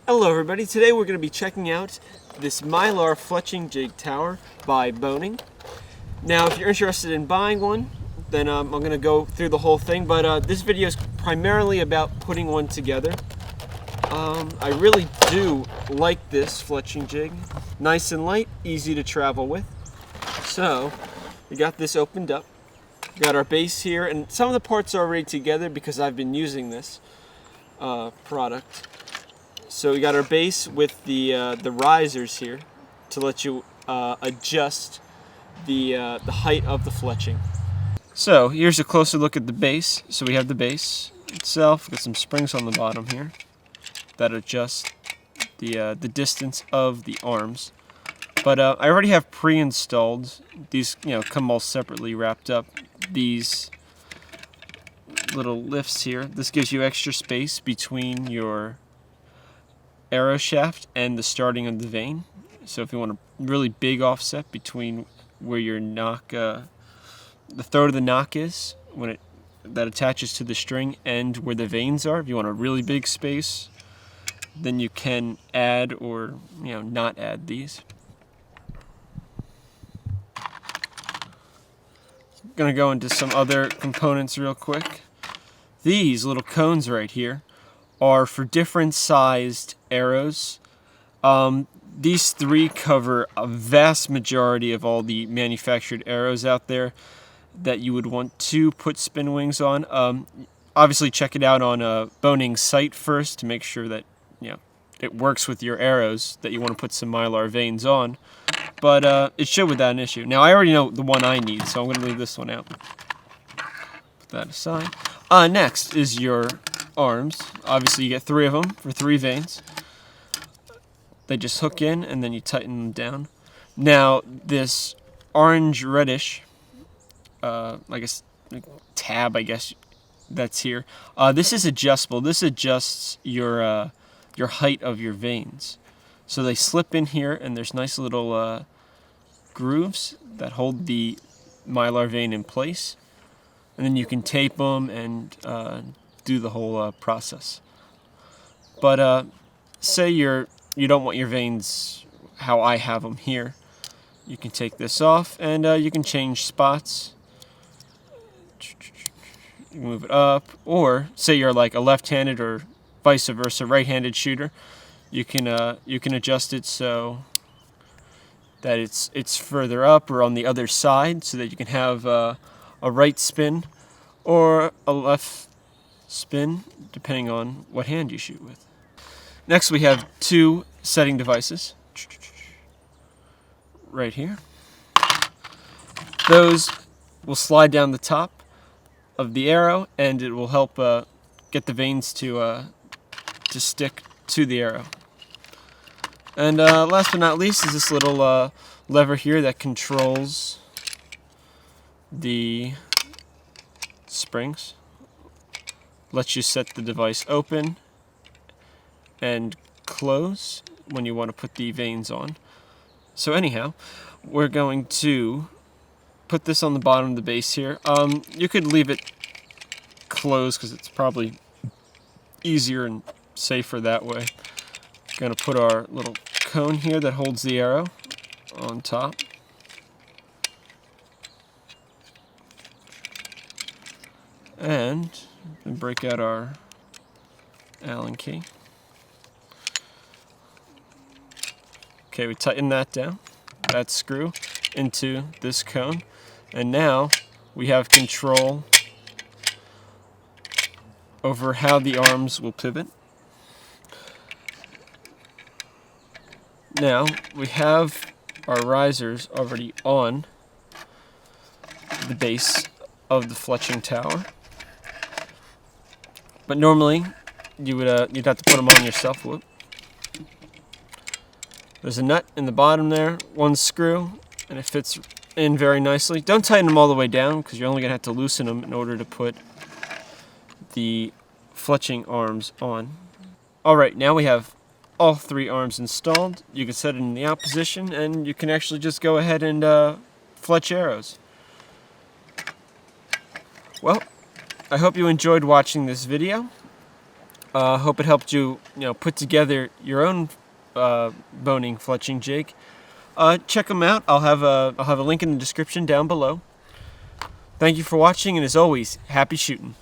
Hello everybody, today we're going to be checking out this Mylar Fletching Jig Tower by Bohning. Now if you're interested in buying one, then I'm going to go through the whole thing, but this video is primarily about putting one together. I really do like this fletching jig. Nice and light, easy to travel with. So, we got this opened up. We got our base here, and some of the parts are already together because I've been using this product. So we got our base with the risers here to let you adjust the height of the fletching. So here's a closer look at the base. So we have the base itself. Got some springs on the bottom here that adjust the distance of the arms. But I already have pre-installed these. Come all separately wrapped up. These little lifts here. This gives you extra space between your arrow shaft and the starting of the vane. So if you want a really big offset between where your nock, the throat of the nock is, that attaches to the string, and where the vanes are, if you want a really big space, then you can add or not add these. I'm gonna go into some other components real quick. These little cones right here are for different sized arrows. These three cover a vast majority of all the manufactured arrows out there that you would want to put spin wings on. Obviously check it out on Bohning's site first to make sure that it works with your arrows that you want to put some Mylar vanes on. But it should without an issue. Now I already know the one I need, so I'm going to leave this one out. Put that aside. Next is your arms. Obviously you get 3 of them for 3 vanes. They just hook in and then you tighten them down. Now this orange reddish I guess tab that's here. This is adjustable. This adjusts your height of your vanes. So they slip in here, and there's nice little grooves that hold the Mylar vane in place. And then you can tape them and do the whole process. But say you don't want your vanes how I have them here. You can take this off, and you can change spots. You can move it up, or say you're like a left-handed or vice versa right-handed shooter. You can adjust it so that it's further up or on the other side, so that you can have a right spin or a left spin, depending on what hand you shoot with. Next, we have 2 setting devices right here. Those will slide down the top of the arrow, and it will help get the vanes to stick to the arrow. And last but not least is this little lever here that controls the springs. Lets you set the device open and close when you want to put the vanes on. So anyhow, we're going to put this on the bottom of the base here. You could leave it closed because it's probably easier and safer that way. Gonna put our little cone here that holds the arrow on top. And break out our Allen key. Okay, we tighten that down, that screw, into this cone. And now we have control over how the arms will pivot. Now we have our risers already on the base of the fletching tower. But normally you'd have to put them on yourself. Whoop. There's a nut in the bottom there, 1 screw, and it fits in very nicely. Don't tighten them all the way down because you're only going to have to loosen them in order to put the fletching arms on. Alright, now we have all 3 arms installed. You can set it in the out position, and you can actually just go ahead and fletch arrows. Well, I hope you enjoyed watching this video. Hope it helped you, put together your own boning fletching jig. Check them out. I'll have a link in the description down below. Thank you for watching, and as always, happy shooting.